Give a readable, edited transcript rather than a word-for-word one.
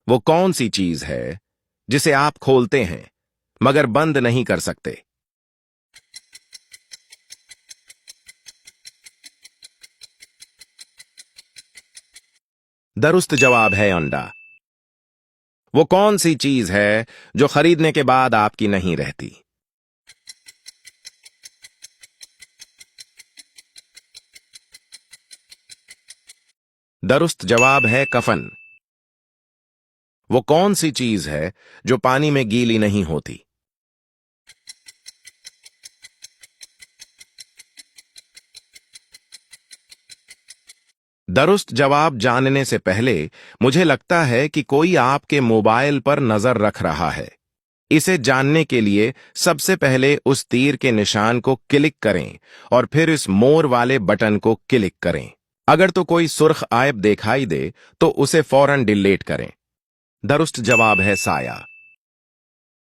वो कौन सी चीज है जिसे आप खोलते हैं मगर बंद नहीं कर सकते? दुरुस्त जवाब है अंडा। वो कौन सी चीज है जो खरीदने के बाद आपकी नहीं रहती? दुरुस्त जवाब है कफन। वो कौन सी चीज है जो पानी में गीली नहीं होती? दुरुस्त जवाब जानने से पहले मुझे लगता है कि कोई आपके मोबाइल पर नजर रख रहा है। इसे जानने के लिए सबसे पहले उस तीर के निशान को क्लिक करें और फिर इस मोर वाले बटन को क्लिक करें। अगर तो कोई सुर्ख ऐप दिखाई दे तो उसे फौरन डिलीट करें। दुरुस्त जवाब है साया।